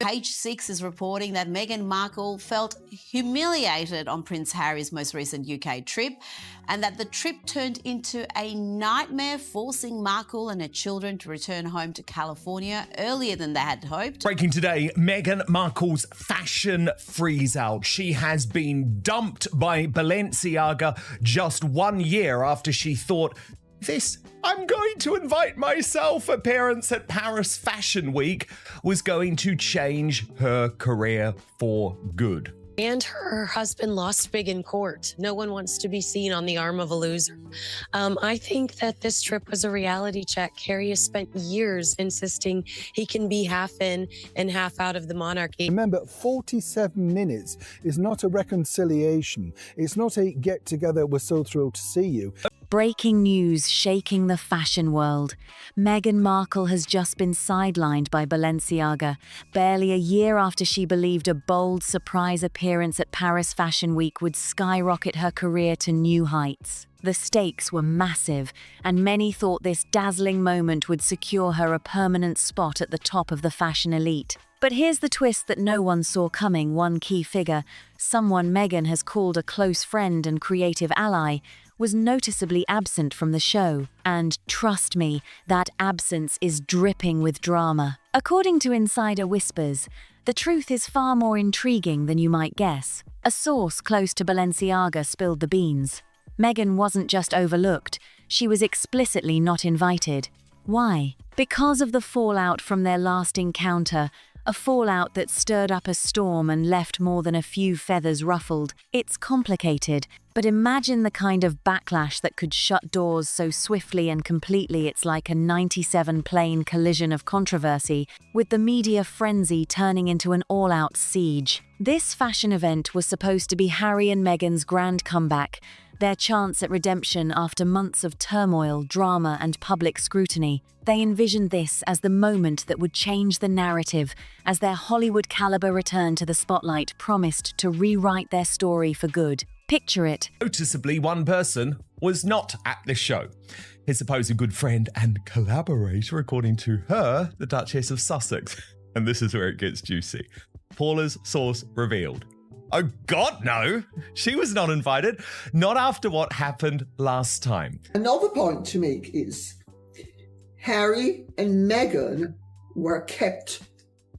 Page 6 is reporting that Meghan Markle felt humiliated on Prince Harry's most recent UK trip and that the trip turned into a nightmare, forcing Markle and her children to return home to California earlier than they had hoped. Breaking today, Meghan Markle's fashion freeze-out. She has been dumped by Balenciaga just 1 year after she thought, this "I'm going to invite myself" appearance at Paris Fashion Week was going to change her career for good. And her husband lost big in court. No one wants to be seen on the arm of a loser. I think that this trip was a reality check. Harry has spent years insisting he can be half in and half out of the monarchy. Remember, 47 minutes is not a reconciliation. It's not a get-together, we're so thrilled to see you. Breaking news shaking the fashion world. Meghan Markle has just been sidelined by Balenciaga, barely a year after she believed a bold surprise appearance at Paris Fashion Week would skyrocket her career to new heights. The stakes were massive, and many thought this dazzling moment would secure her a permanent spot at the top of the fashion elite. But here's the twist that no one saw coming. One key figure, someone Meghan has called a close friend and creative ally, was noticeably absent from the show. And trust me, that absence is dripping with drama. According to insider whispers, the truth is far more intriguing than you might guess. A source close to Balenciaga spilled the beans. Meghan wasn't just overlooked, she was explicitly not invited. Why? Because of the fallout from their last encounter, a fallout that stirred up a storm and left more than a few feathers ruffled. It's complicated, but imagine the kind of backlash that could shut doors so swiftly and completely it's like a 97 plane collision of controversy, with the media frenzy turning into an all-out siege. This fashion event was supposed to be Harry and Meghan's grand comeback, their chance at redemption after months of turmoil, drama, and public scrutiny. They envisioned this as the moment that would change the narrative, as their Hollywood-caliber return to the spotlight promised to rewrite their story for good. Picture it. Noticeably, one person was not at the show. His supposed good friend and collaborator, according to her, the Duchess of Sussex. And this is where it gets juicy. Paula's source revealed. Oh God, no! She was not invited. Not after what happened last time. Another point to make is Harry and Meghan were kept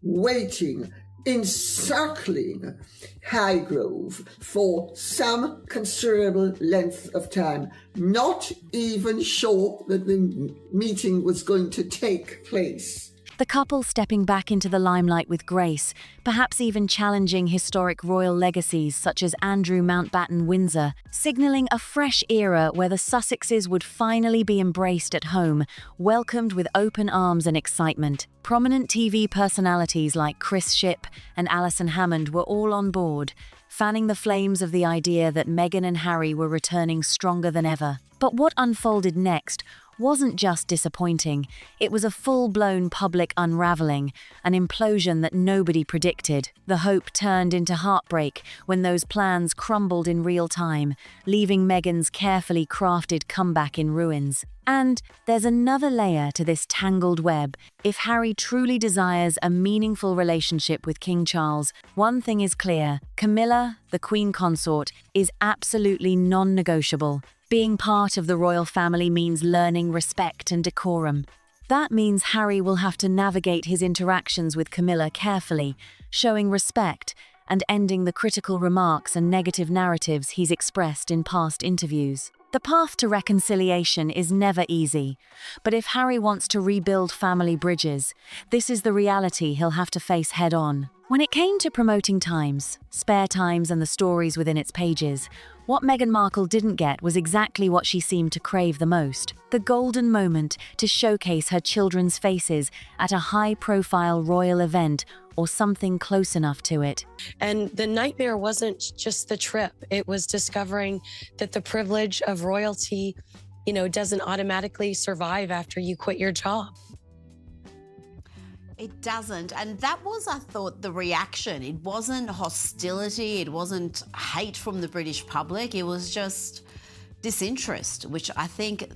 waiting, encircling Highgrove for some considerable length of time, not even sure that the meeting was going to take place. The couple stepping back into the limelight with grace, perhaps even challenging historic royal legacies such as Andrew Mountbatten Windsor, signalling a fresh era where the Sussexes would finally be embraced at home, welcomed with open arms and excitement. Prominent TV personalities like Chris Shipp and Alison Hammond were all on board, fanning the flames of the idea that Meghan and Harry were returning stronger than ever. But what unfolded next wasn't just disappointing, it was a full-blown public unraveling, an implosion that nobody predicted. The hope turned into heartbreak when those plans crumbled in real time, leaving Meghan's carefully crafted comeback in ruins. And there's another layer to this tangled web. If Harry truly desires a meaningful relationship with King Charles, one thing is clear: Camilla, the Queen Consort, is absolutely non-negotiable. Being part of the royal family means learning respect and decorum. That means Harry will have to navigate his interactions with Camilla carefully, showing respect and ending the critical remarks and negative narratives he's expressed in past interviews. The path to reconciliation is never easy, but if Harry wants to rebuild family bridges, this is the reality he'll have to face head-on. When it came to promoting Times, Spare Times and the stories within its pages, what Meghan Markle didn't get was exactly what she seemed to crave the most: the golden moment to showcase her children's faces at a high-profile royal event or something close enough to it. And the nightmare wasn't just the trip. It was discovering that the privilege of royalty, doesn't automatically survive after you quit your job. It doesn't. And that was, I thought, the reaction. It wasn't hostility. It wasn't hate from the British public. It was just disinterest, which I think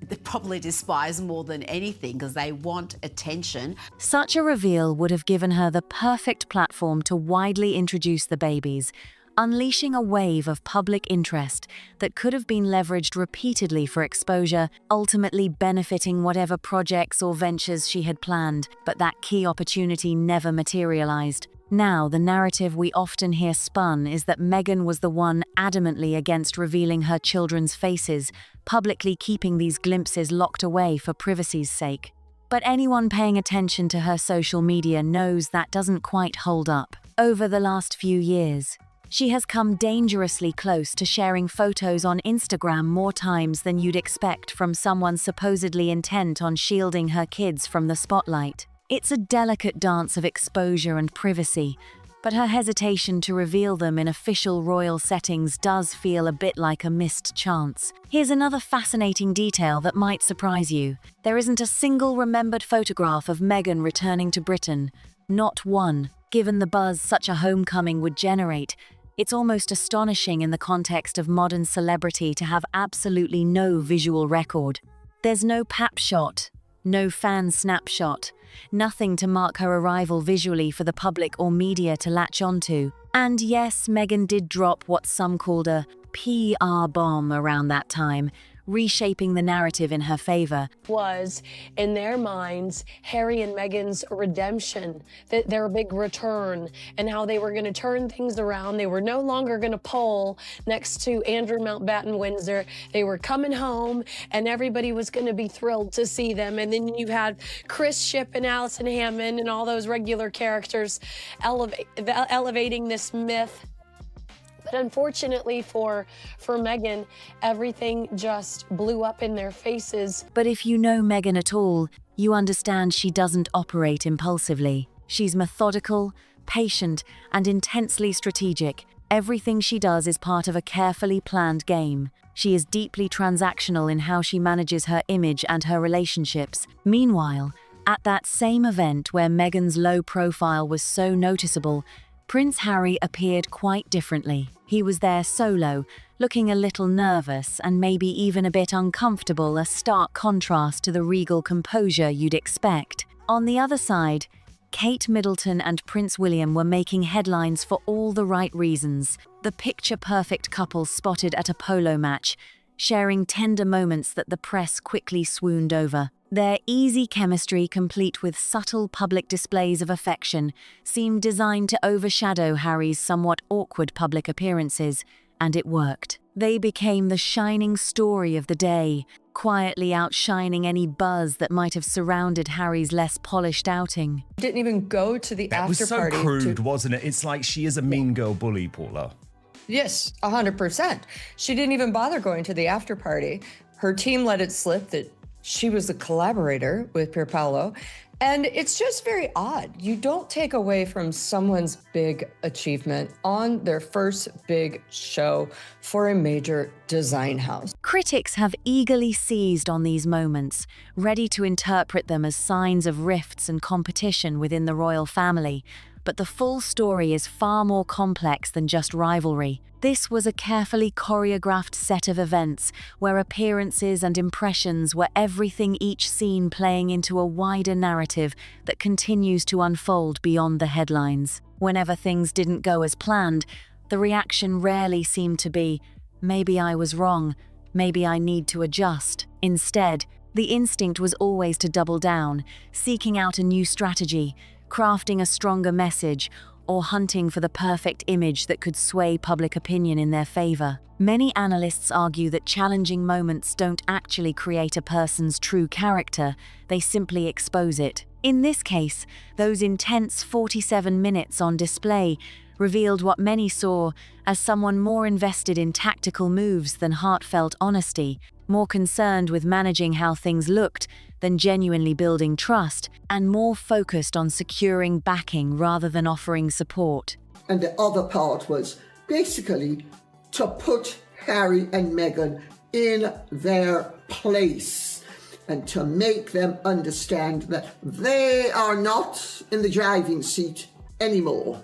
they probably despise more than anything because they want attention. Such a reveal would have given her the perfect platform to widely introduce the babies, unleashing a wave of public interest that could have been leveraged repeatedly for exposure, ultimately benefiting whatever projects or ventures she had planned, but that key opportunity never materialized. Now, the narrative we often hear spun is that Meghan was the one adamantly against revealing her children's faces, publicly keeping these glimpses locked away for privacy's sake. But anyone paying attention to her social media knows that doesn't quite hold up. Over the last few years, she has come dangerously close to sharing photos on Instagram more times than you'd expect from someone supposedly intent on shielding her kids from the spotlight. It's a delicate dance of exposure and privacy, but her hesitation to reveal them in official royal settings does feel a bit like a missed chance. Here's another fascinating detail that might surprise you. There isn't a single remembered photograph of Meghan returning to Britain. Not one. Given the buzz such a homecoming would generate, it's almost astonishing in the context of modern celebrity to have absolutely no visual record. There's no pap shot, no fan snapshot, nothing to mark her arrival visually for the public or media to latch onto. And yes, Meghan did drop what some called a PR bomb around that time, reshaping the narrative in her favor. Was, in their minds, Harry and Meghan's redemption, their big return, and how they were going to turn things around. They were no longer going to poll next to Andrew Mountbatten Windsor. They were coming home, and everybody was going to be thrilled to see them. And then you had Chris Shipp and Alison Hammond and all those regular characters elevating this myth. But unfortunately for Meghan, everything just blew up in their faces. But if you know Meghan at all, you understand she doesn't operate impulsively. She's methodical, patient, and intensely strategic. Everything she does is part of a carefully planned game. She is deeply transactional in how she manages her image and her relationships. Meanwhile, at that same event where Meghan's low profile was so noticeable, Prince Harry appeared quite differently. He was there solo, looking a little nervous and maybe even a bit uncomfortable, a stark contrast to the regal composure you'd expect. On the other side, Kate Middleton and Prince William were making headlines for all the right reasons. The picture-perfect couple spotted at a polo match, sharing tender moments that the press quickly swooned over. Their easy chemistry, complete with subtle public displays of affection, seemed designed to overshadow Harry's somewhat awkward public appearances, and it worked. They became the shining story of the day, quietly outshining any buzz that might have surrounded Harry's less polished outing. Didn't even go to the after That party. was so crude, wasn't it? It's like she is a mean girl bully, Paula. Yes, 100%. She didn't even bother going to the after party. Her team let it slip that she was a collaborator with Pier Paolo, and it's just very odd. You don't take away from someone's big achievement on their first big show for a major design house. Critics have eagerly seized on these moments, ready to interpret them as signs of rifts and competition within the royal family. But the full story is far more complex than just rivalry. This was a carefully choreographed set of events where appearances and impressions were everything, each scene playing into a wider narrative that continues to unfold beyond the headlines. Whenever things didn't go as planned, the reaction rarely seemed to be, "Maybe I was wrong, maybe I need to adjust." Instead, the instinct was always to double down, seeking out a new strategy, crafting a stronger message, or hunting for the perfect image that could sway public opinion in their favor. Many analysts argue that challenging moments don't actually create a person's true character, they simply expose it. In this case, those intense 47 minutes on display revealed what many saw as someone more invested in tactical moves than heartfelt honesty, more concerned with managing how things looked than genuinely building trust, and more focused on securing backing rather than offering support. And the other part was basically to put Harry and Meghan in their place and to make them understand that they are not in the driving seat anymore.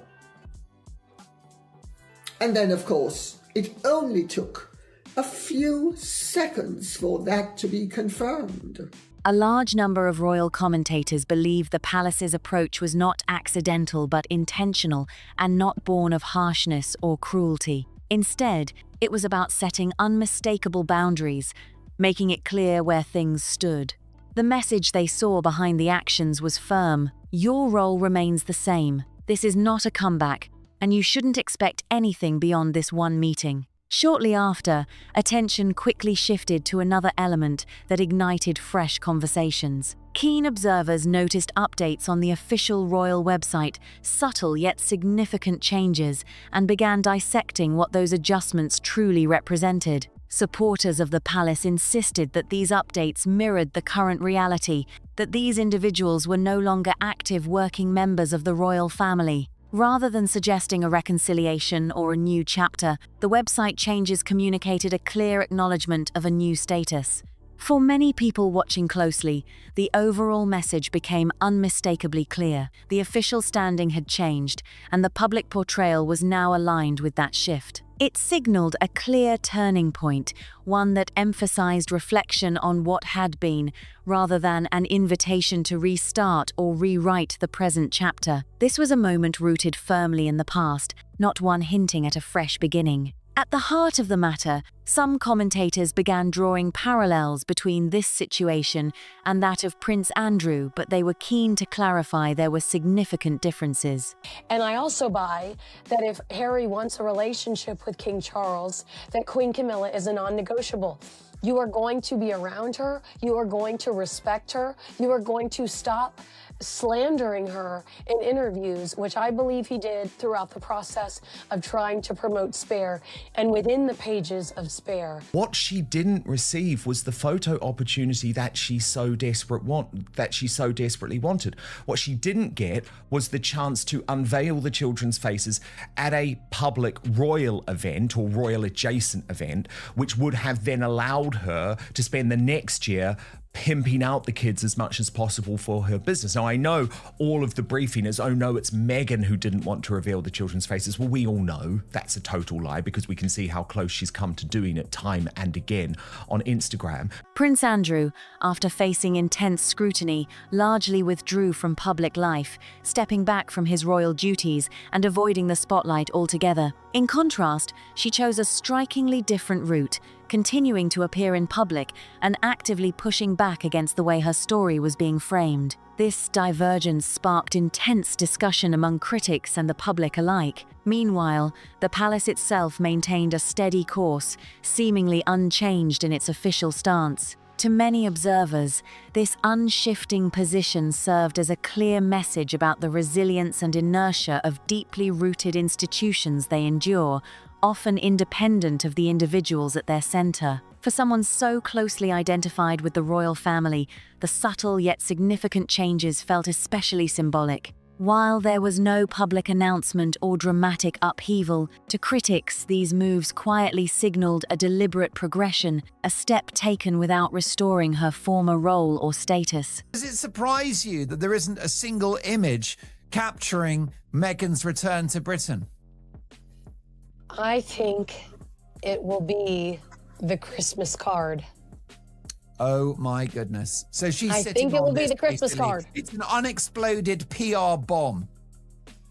And then, of course, it only took a few seconds for that to be confirmed. A large number of royal commentators believe the palace's approach was not accidental but intentional and not born of harshness or cruelty. Instead, it was about setting unmistakable boundaries, making it clear where things stood. The message they saw behind the actions was firm. Your role remains the same. This is not a comeback, and you shouldn't expect anything beyond this one meeting. Shortly after, attention quickly shifted to another element that ignited fresh conversations. Keen observers noticed updates on the official royal website, subtle yet significant changes, and began dissecting what those adjustments truly represented. Supporters of the palace insisted that these updates mirrored the current reality, that these individuals were no longer active working members of the royal family. Rather than suggesting a reconciliation or a new chapter, the website changes communicated a clear acknowledgement of a new status. For many people watching closely, the overall message became unmistakably clear. The official standing had changed, and the public portrayal was now aligned with that shift. It signaled a clear turning point, one that emphasized reflection on what had been, rather than an invitation to restart or rewrite the present chapter. This was a moment rooted firmly in the past, not one hinting at a fresh beginning. At the heart of the matter, some commentators began drawing parallels between this situation and that of Prince Andrew, but they were keen to clarify there were significant differences. And I also buy that if Harry wants a relationship with King Charles, that Queen Camilla is a non-negotiable. You are going to be around her, you are going to respect her, you are going to stop slandering her in interviews, which I believe he did throughout the process of trying to promote Spare and within the pages of Spare. What she didn't receive was the photo opportunity that she so desperately wanted. What she didn't get was the chance to unveil the children's faces at a public royal event or royal adjacent event, which would have then allowed her to spend the next year pimping out the kids as much as possible for her business. Now, I know all of the briefing is, oh no, it's Meghan who didn't want to reveal the children's faces. Well, we all know that's a total lie because we can see how close she's come to doing it time and again on Instagram. Prince Andrew, after facing intense scrutiny, largely withdrew from public life, stepping back from his royal duties and avoiding the spotlight altogether. In contrast, she chose a strikingly different route, continuing to appear in public and actively pushing back against the way her story was being framed. This divergence sparked intense discussion among critics and the public alike. Meanwhile, the palace itself maintained a steady course, seemingly unchanged in its official stance. To many observers, this unshifting position served as a clear message about the resilience and inertia of deeply rooted institutions they endure, often independent of the individuals at their center. For someone so closely identified with the royal family, the subtle yet significant changes felt especially symbolic. While there was no public announcement or dramatic upheaval, to critics these moves quietly signaled a deliberate progression, a step taken without restoring her former role or status. Does it surprise you that there isn't a single image capturing Meghan's return to Britain? I think it will be the Christmas card. Oh my goodness. So she's I sitting think it on will be this, the Christmas basically. card. It's an unexploded PR bomb.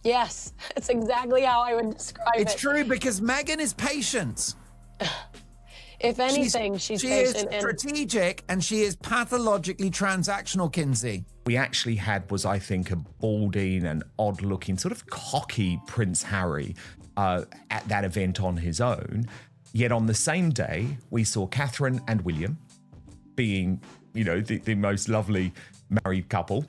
Yes, that's exactly how I would describe it. It's true because Meghan is patient. If anything, she's she patient. is strategic and she is pathologically transactional, Kinsey. We actually had was, I think, a balding and odd-looking, sort of cocky Prince Harry at that event on his own. Yet on the same day, we saw Catherine and William being, the most lovely married couple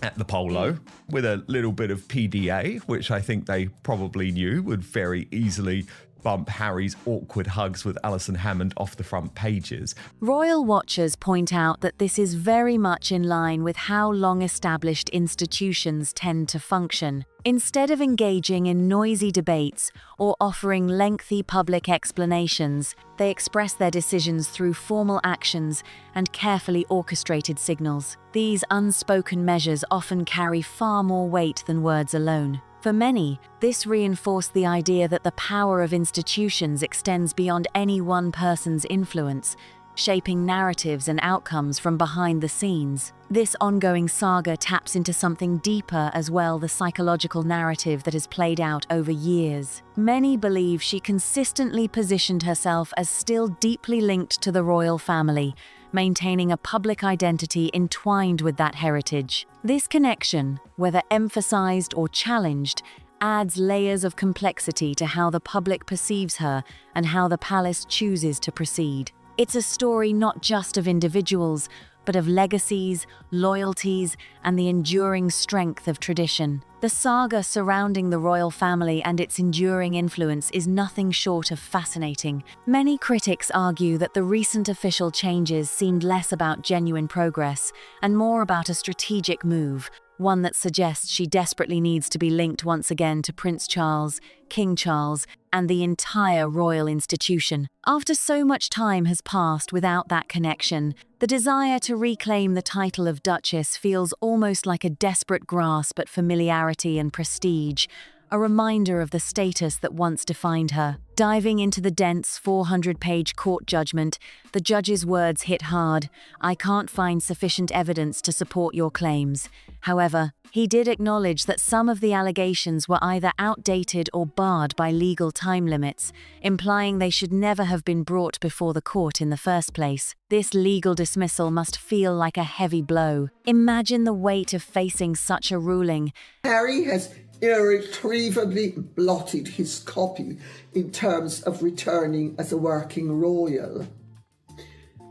at the polo with a little bit of PDA, which I think they probably knew would very easily bump Harry's awkward hugs with Alison Hammond off the front pages. Royal watchers point out that this is very much in line with how long-established institutions tend to function. Instead of engaging in noisy debates or offering lengthy public explanations, they express their decisions through formal actions and carefully orchestrated signals. These unspoken measures often carry far more weight than words alone. For many, this reinforced the idea that the power of institutions extends beyond any one person's influence, shaping narratives and outcomes from behind the scenes. This ongoing saga taps into something deeper as well, the psychological narrative that has played out over years. Many believe she consistently positioned herself as still deeply linked to the royal family, maintaining a public identity entwined with that heritage. This connection, whether emphasized or challenged, adds layers of complexity to how the public perceives her and how the palace chooses to proceed. It's a story not just of individuals, but of legacies, loyalties, and the enduring strength of tradition. The saga surrounding the royal family and its enduring influence is nothing short of fascinating. Many critics argue that the recent official changes seemed less about genuine progress and more about a strategic move, one that suggests she desperately needs to be linked once again to Prince Charles, King Charles, and the entire royal institution. After so much time has passed without that connection, the desire to reclaim the title of Duchess feels almost like a desperate grasp at familiarity and prestige, a reminder of the status that once defined her. Diving into the dense 400-page court judgment, the judge's words hit hard. "I can't find sufficient evidence to support your claims." However, he did acknowledge that some of the allegations were either outdated or barred by legal time limits, implying they should never have been brought before the court in the first place. This legal dismissal must feel like a heavy blow. Imagine the weight of facing such a ruling. Harry has irretrievably blotted his copy in terms of returning as a working royal.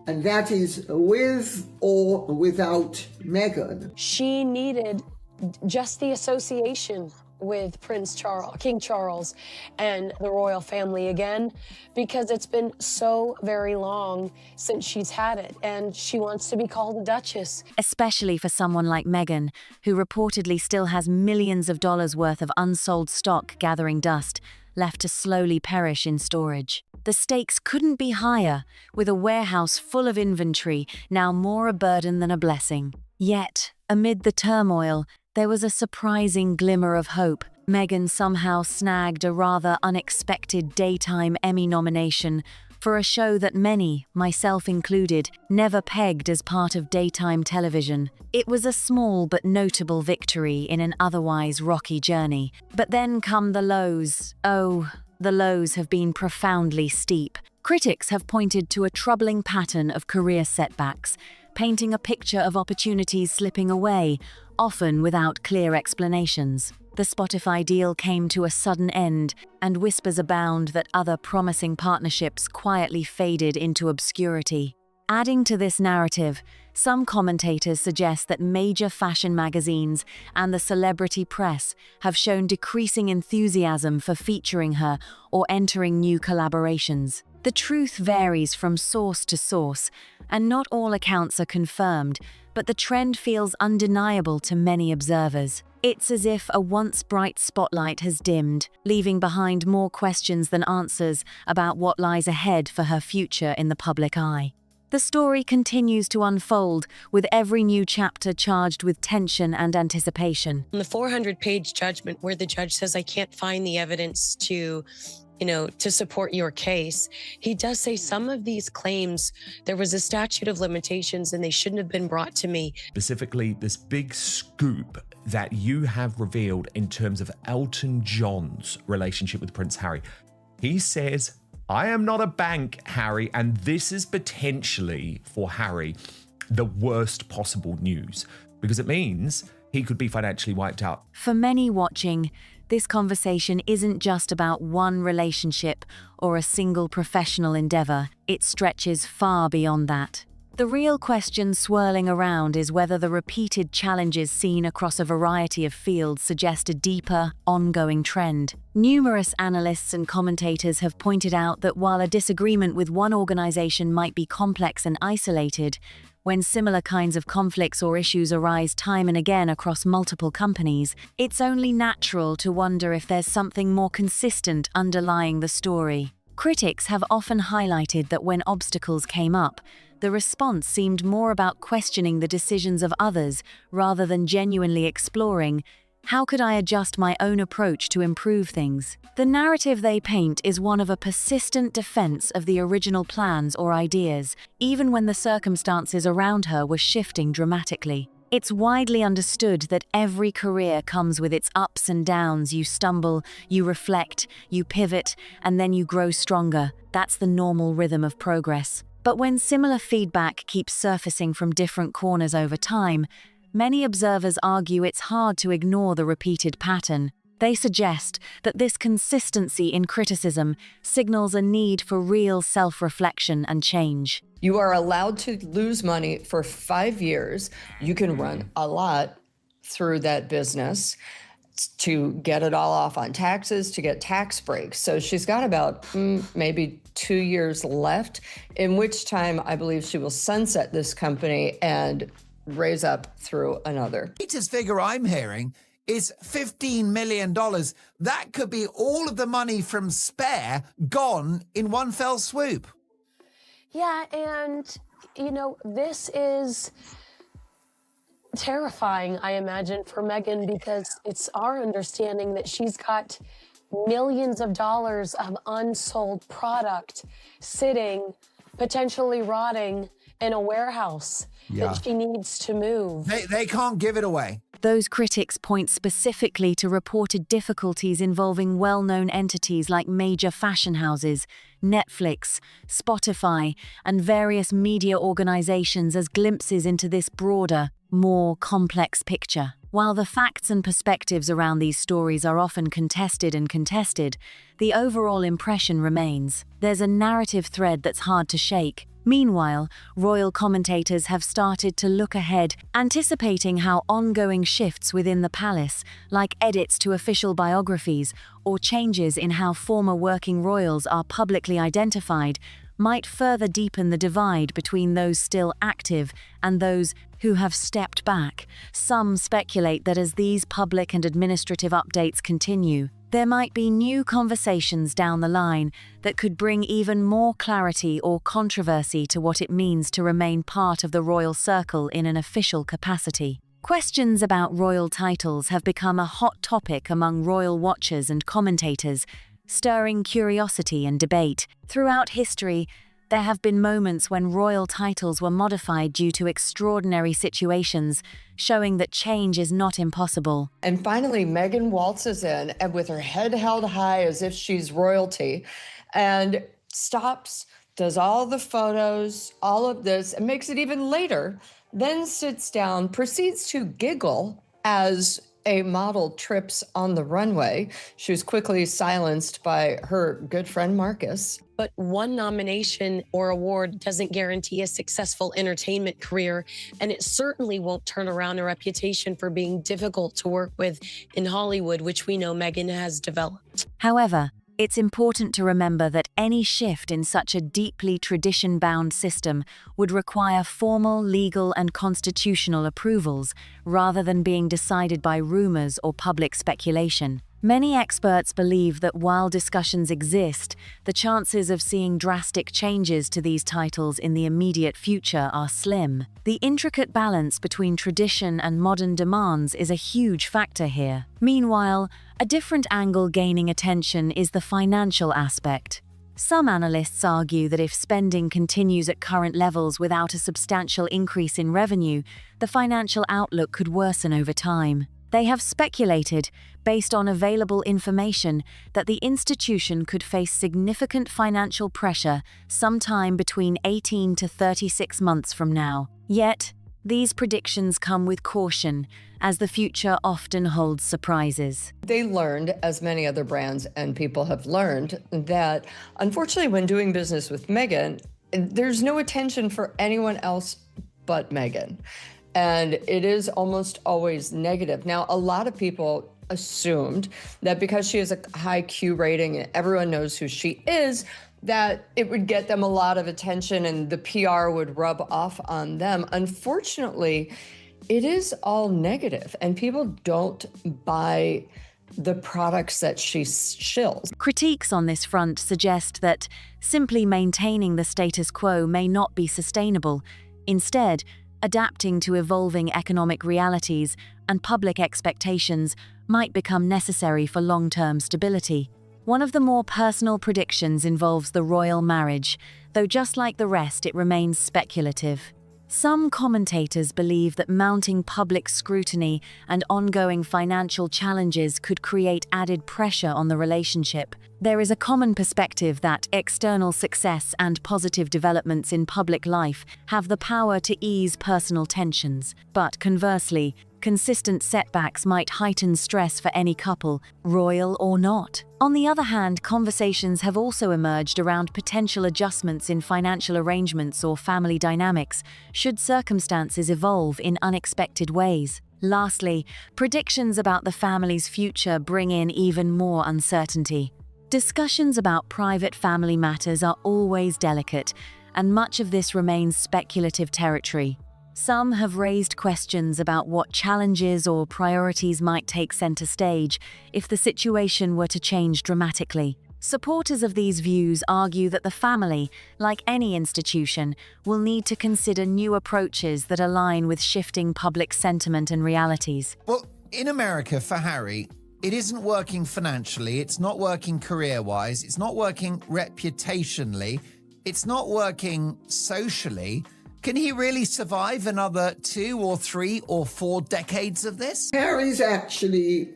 And that is with or without Meghan. She needed just the association with King Charles and the royal family again, because it's been so very long since she's had it, and she wants to be called a duchess. Especially for someone like Meghan, who reportedly still has millions of dollars worth of unsold stock gathering dust, left to slowly perish in storage. The stakes couldn't be higher, with a warehouse full of inventory now more a burden than a blessing. Yet, amid the turmoil, there was a surprising glimmer of hope. Meghan somehow snagged a rather unexpected daytime Emmy nomination for a show that many, myself included, never pegged as part of daytime television. It was a small but notable victory in an otherwise rocky journey. But then come the lows. Oh, the lows have been profoundly steep. Critics have pointed to a troubling pattern of career setbacks, painting a picture of opportunities slipping away, often without clear explanations. The Spotify deal came to a sudden end, and whispers abound that other promising partnerships quietly faded into obscurity. Adding to this narrative, some commentators suggest that major fashion magazines and the celebrity press have shown decreasing enthusiasm for featuring her or entering new collaborations. The truth varies from source to source, and not all accounts are confirmed, but the trend feels undeniable to many observers. It's as if a once bright spotlight has dimmed, leaving behind more questions than answers about what lies ahead for her future in the public eye. The story continues to unfold, with every new chapter charged with tension and anticipation. In the 400-page judgment, where the judge says, "I can't find the evidence to support your case," he does say some of these claims, there was a statute of limitations and they shouldn't have been brought to me. Specifically, this big scoop that you have revealed in terms of Elton John's relationship with Prince Harry. He says, "I am not a bank, Harry," and this is potentially, for Harry, the worst possible news, because it means he could be financially wiped out. For many watching, this conversation isn't just about one relationship or a single professional endeavor. It stretches far beyond that. The real question swirling around is whether the repeated challenges seen across a variety of fields suggest a deeper, ongoing trend. Numerous analysts and commentators have pointed out that while a disagreement with one organization might be complex and isolated, when similar kinds of conflicts or issues arise time and again across multiple companies, it's only natural to wonder if there's something more consistent underlying the story. Critics have often highlighted that when obstacles came up, the response seemed more about questioning the decisions of others rather than genuinely exploring, How could I adjust my own approach to improve things? The narrative they paint is one of a persistent defense of the original plans or ideas, even when the circumstances around her were shifting dramatically. It's widely understood that every career comes with its ups and downs. You stumble, you reflect, you pivot, and then you grow stronger. That's the normal rhythm of progress. But when similar feedback keeps surfacing from different corners over time, many observers argue it's hard to ignore the repeated pattern. They suggest that this consistency in criticism signals a need for real self-reflection and change. You are allowed to lose money for 5 years. You can run a lot through that business to get it all off on taxes, to get tax breaks. So she's got about maybe 2 years left, in which time I believe she will sunset this company and raise up through another. The latest figure I'm hearing is $15 million. That could be all of the money from Spare gone in one fell swoop. Yeah, and, this is terrifying, I imagine, for Meghan, because it's our understanding that she's got millions of dollars of unsold product sitting, potentially rotting in a warehouse that she needs to move. They can't give it away. Those critics point specifically to reported difficulties involving well-known entities like major fashion houses, Netflix, Spotify, and various media organizations as glimpses into this broader, more complex picture. While the facts and perspectives around these stories are often contested, the overall impression remains. There's a narrative thread that's hard to shake. Meanwhile, royal commentators have started to look ahead, anticipating how ongoing shifts within the palace, like edits to official biographies or changes in how former working royals are publicly identified, might further deepen the divide between those still active and those who have stepped back. Some speculate that as these public and administrative updates continue, there might be new conversations down the line that could bring even more clarity or controversy to what it means to remain part of the royal circle in an official capacity. Questions about royal titles have become a hot topic among royal watchers and commentators, stirring curiosity and debate. Throughout history, there have been moments when royal titles were modified due to extraordinary situations, showing that change is not impossible. And finally, Meghan waltzes in and with her head held high as if she's royalty and stops, does all the photos, all of this, and makes it even later, then sits down, proceeds to giggle as a model trips on the runway. She was quickly silenced by her good friend Marcus. But one nomination or award doesn't guarantee a successful entertainment career, and it certainly won't turn around a reputation for being difficult to work with in Hollywood, which we know Meghan has developed. However, it's important to remember that any shift in such a deeply tradition-bound system would require formal legal and constitutional approvals rather than being decided by rumors or public speculation. Many experts believe that while discussions exist, the chances of seeing drastic changes to these titles in the immediate future are slim. The intricate balance between tradition and modern demands is a huge factor here. Meanwhile, a different angle gaining attention is the financial aspect. Some analysts argue that if spending continues at current levels without a substantial increase in revenue, the financial outlook could worsen over time. They have speculated, based on available information, that the institution could face significant financial pressure sometime between 18 to 36 months from now. Yet, these predictions come with caution, as the future often holds surprises. They learned, as many other brands and people have learned, that unfortunately when doing business with Meghan, there's no attention for anyone else but Meghan. And it is almost always negative. Now, a lot of people assumed that because she has a high Q rating and everyone knows who she is, that it would get them a lot of attention and the PR would rub off on them. Unfortunately, it is all negative and people don't buy the products that she shills. Critiques on this front suggest that simply maintaining the status quo may not be sustainable. Instead, Adapting to evolving economic realities and public expectations might become necessary for long-term stability. One of the more personal predictions involves the royal marriage, though just like the rest, it remains speculative. Some commentators believe that mounting public scrutiny and ongoing financial challenges could create added pressure on the relationship. There is a common perspective that external success and positive developments in public life have the power to ease personal tensions. But conversely, consistent setbacks might heighten stress for any couple, royal or not. On the other hand, conversations have also emerged around potential adjustments in financial arrangements or family dynamics, should circumstances evolve in unexpected ways. Lastly, predictions about the family's future bring in even more uncertainty. Discussions about private family matters are always delicate, and much of this remains speculative territory. Some have raised questions about what challenges or priorities might take center stage if the situation were to change dramatically. Supporters of these views argue that the family, like any institution, will need to consider new approaches that align with shifting public sentiment and realities. Well, in America, for Harry, it isn't working financially, it's not working career-wise, it's not working reputationally, it's not working socially. Can he really survive another 2 or 3 or 4 decades of this? Harry's actually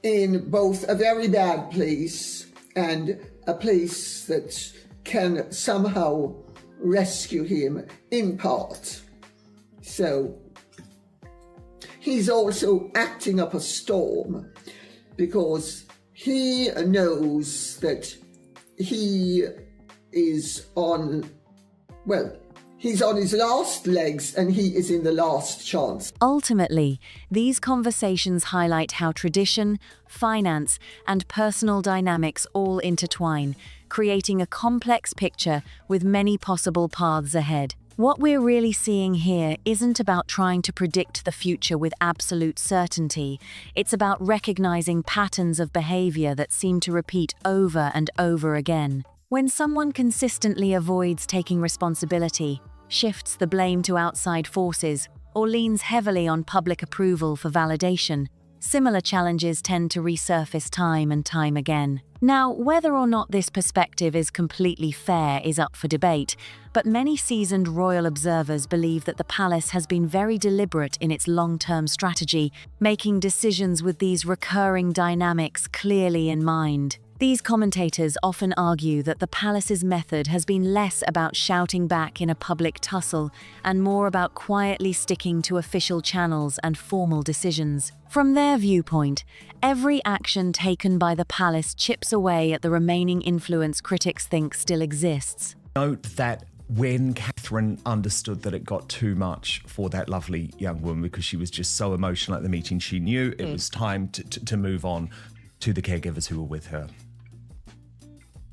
in both a very bad place and a place that can somehow rescue him in part. So he's also acting up a storm because he knows that he is he's on his last legs and he is in the last chance. Ultimately, these conversations highlight how tradition, finance, and personal dynamics all intertwine, creating a complex picture with many possible paths ahead. What we're really seeing here isn't about trying to predict the future with absolute certainty. It's about recognizing patterns of behavior that seem to repeat over and over again. When someone consistently avoids taking responsibility, shifts the blame to outside forces, or leans heavily on public approval for validation, similar challenges tend to resurface time and time again. Now, whether or not this perspective is completely fair is up for debate, but many seasoned royal observers believe that the palace has been very deliberate in its long-term strategy, making decisions with these recurring dynamics clearly in mind. These commentators often argue that the palace's method has been less about shouting back in a public tussle and more about quietly sticking to official channels and formal decisions. From their viewpoint, every action taken by the palace chips away at the remaining influence critics think still exists. Note that when Catherine understood that it got too much for that lovely young woman because she was just so emotional at the meeting, she knew it was time to move on to the caregivers who were with her.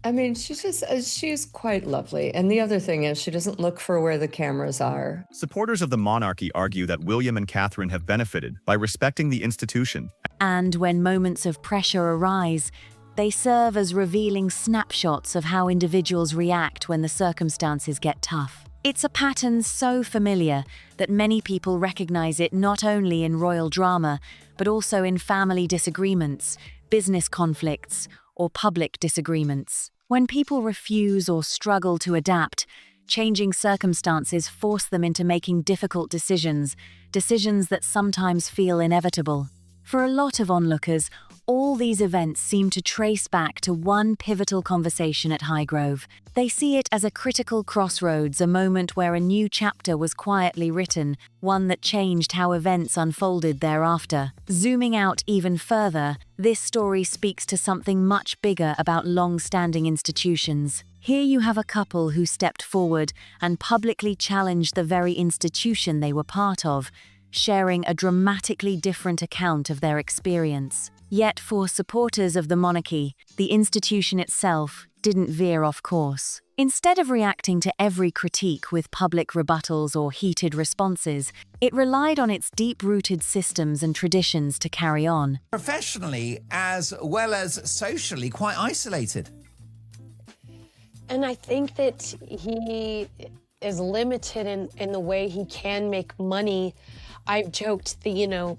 I mean, she's quite lovely. And the other thing is she doesn't look for where the cameras are. Supporters of the monarchy argue that William and Catherine have benefited by respecting the institution. And when moments of pressure arise, they serve as revealing snapshots of how individuals react when the circumstances get tough. It's a pattern so familiar that many people recognize it not only in royal drama, but also in family disagreements, business conflicts, or public disagreements. When people refuse or struggle to adapt, changing circumstances force them into making difficult decisions that sometimes feel inevitable. For a lot of onlookers, all these events seem to trace back to one pivotal conversation at Highgrove. They see it as a critical crossroads, a moment where a new chapter was quietly written, one that changed how events unfolded thereafter. Zooming out even further, this story speaks to something much bigger about long-standing institutions. Here you have a couple who stepped forward and publicly challenged the very institution they were part of, sharing a dramatically different account of their experience. Yet for supporters of the monarchy, the institution itself didn't veer off course. Instead of reacting to every critique with public rebuttals or heated responses, it relied on its deep-rooted systems and traditions to carry on. Professionally as well as socially quite isolated. And I think that is limited in the way he can make money. I've joked that,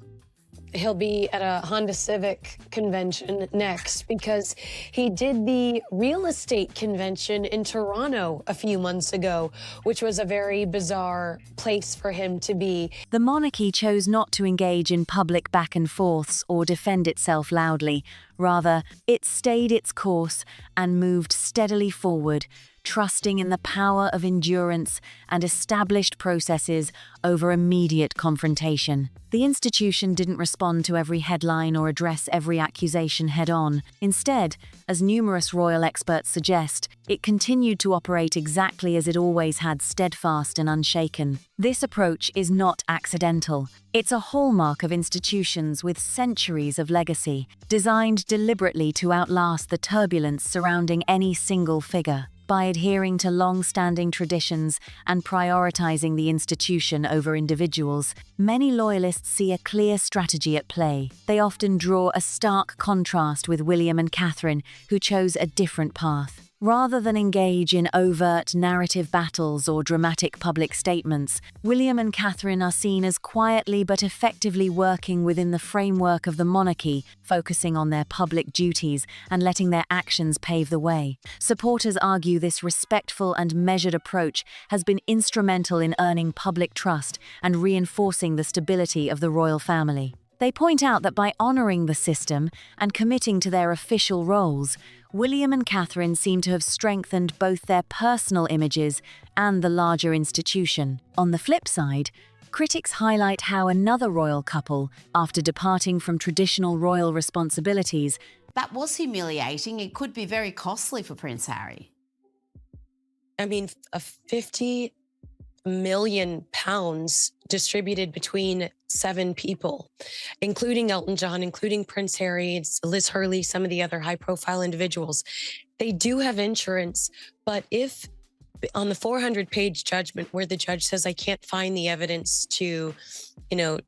he'll be at a Honda Civic convention next because he did the real estate convention in Toronto a few months ago, which was a very bizarre place for him to be. The monarchy chose not to engage in public back and forths or defend itself loudly. Rather, it stayed its course and moved steadily forward, trusting in the power of endurance and established processes over immediate confrontation. The institution didn't respond to every headline or address every accusation head-on. Instead, as numerous royal experts suggest, it continued to operate exactly as it always had, steadfast and unshaken. This approach is not accidental. It's a hallmark of institutions with centuries of legacy, designed deliberately to outlast the turbulence surrounding any single figure. By adhering to long-standing traditions and prioritizing the institution over individuals, many loyalists see a clear strategy at play. They often draw a stark contrast with William and Catherine, who chose a different path. Rather than engage in overt narrative battles or dramatic public statements, William and Catherine are seen as quietly but effectively working within the framework of the monarchy, focusing on their public duties and letting their actions pave the way. Supporters argue this respectful and measured approach has been instrumental in earning public trust and reinforcing the stability of the royal family. They point out that by honoring the system and committing to their official roles, William and Catherine seem to have strengthened both their personal images and the larger institution. On the flip side, critics highlight how another royal couple, after departing from traditional royal responsibilities, That was humiliating. It could be very costly for Prince Harry. I mean, a 50 million pounds distributed between 7 people, including Elton John, including Prince Harry, Liz Hurley, some of the other high-profile individuals. They do have insurance, but if on the 400-page judgment where the judge says, I can't find the evidence to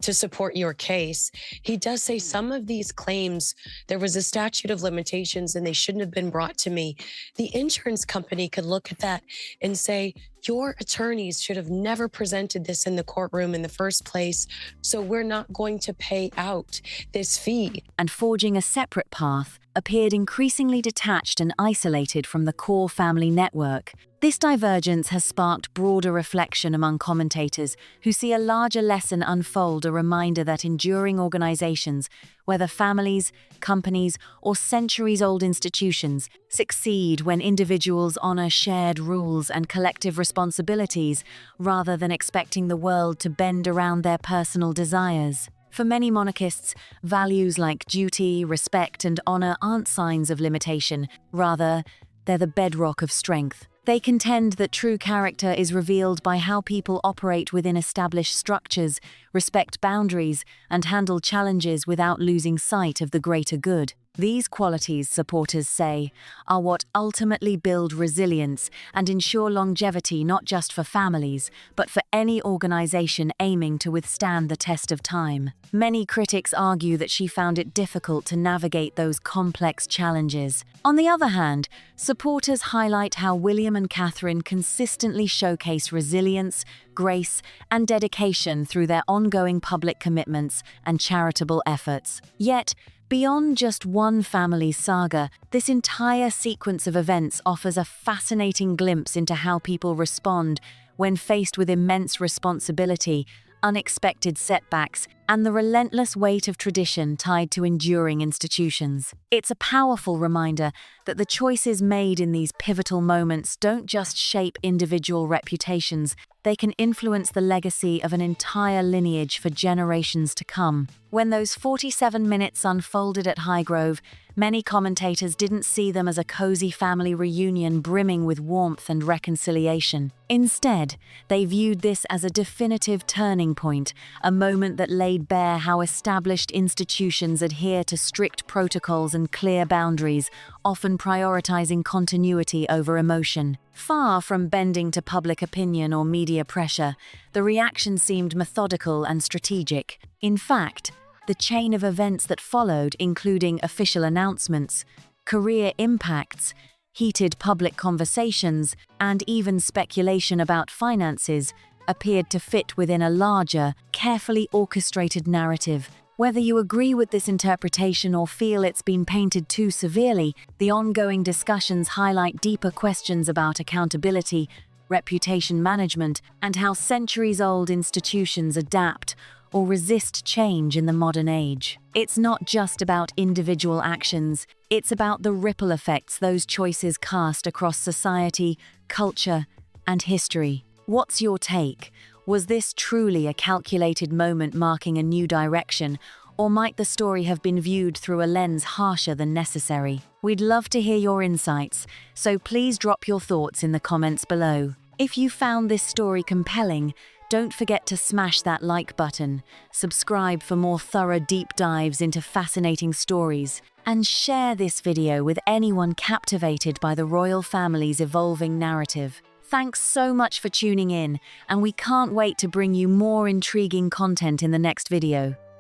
support your case, he does say some of these claims, there was a statute of limitations and they shouldn't have been brought to me. The insurance company could look at that and say, your attorneys should have never presented this in the courtroom in the first place, so we're not going to pay out this fee. And forging a separate path, appeared increasingly detached and isolated from the core family network. This divergence has sparked broader reflection among commentators who see a larger lesson unfold, a reminder that enduring organizations, whether families, companies, or centuries-old institutions, succeed when individuals honor shared rules and collective responsibilities rather than expecting the world to bend around their personal desires. For many monarchists, values like duty, respect, and honor aren't signs of limitation. Rather, they're the bedrock of strength. They contend that true character is revealed by how people operate within established structures, respect boundaries, and handle challenges without losing sight of the greater good. These qualities, supporters say, are what ultimately build resilience and ensure longevity not just for families, but for any organization aiming to withstand the test of time. Many critics argue that she found it difficult to navigate those complex challenges. On the other hand, supporters highlight how William and Catherine consistently showcase resilience, grace, and dedication through their ongoing public commitments and charitable efforts. Yet, beyond just one family's saga, this entire sequence of events offers a fascinating glimpse into how people respond when faced with immense responsibility, unexpected setbacks, and the relentless weight of tradition tied to enduring institutions. It's a powerful reminder that the choices made in these pivotal moments don't just shape individual reputations, they can influence the legacy of an entire lineage for generations to come. When those 47 minutes unfolded at Highgrove, many commentators didn't see them as a cozy family reunion brimming with warmth and reconciliation. Instead, they viewed this as a definitive turning point, a moment that laid bare how established institutions adhere to strict protocols and clear boundaries, often prioritizing continuity over emotion. Far from bending to public opinion or media pressure, the reaction seemed methodical and strategic. In fact, the chain of events that followed, including official announcements, career impacts, Heated public conversations, and even speculation about finances appeared to fit within a larger, carefully orchestrated narrative. Whether you agree with this interpretation or feel it's been painted too severely, the ongoing discussions highlight deeper questions about accountability, reputation management, and how centuries-old institutions adapt or resist change in the modern age. It's not just about individual actions, it's about the ripple effects those choices cast across society, culture, and history. What's your take? Was this truly a calculated moment marking a new direction, or might the story have been viewed through a lens harsher than necessary? We'd love to hear your insights, so please drop your thoughts in the comments below. If you found this story compelling, don't forget to smash that like button, subscribe for more thorough deep dives into fascinating stories, and share this video with anyone captivated by the royal family's evolving narrative. Thanks so much for tuning in, and we can't wait to bring you more intriguing content in the next video.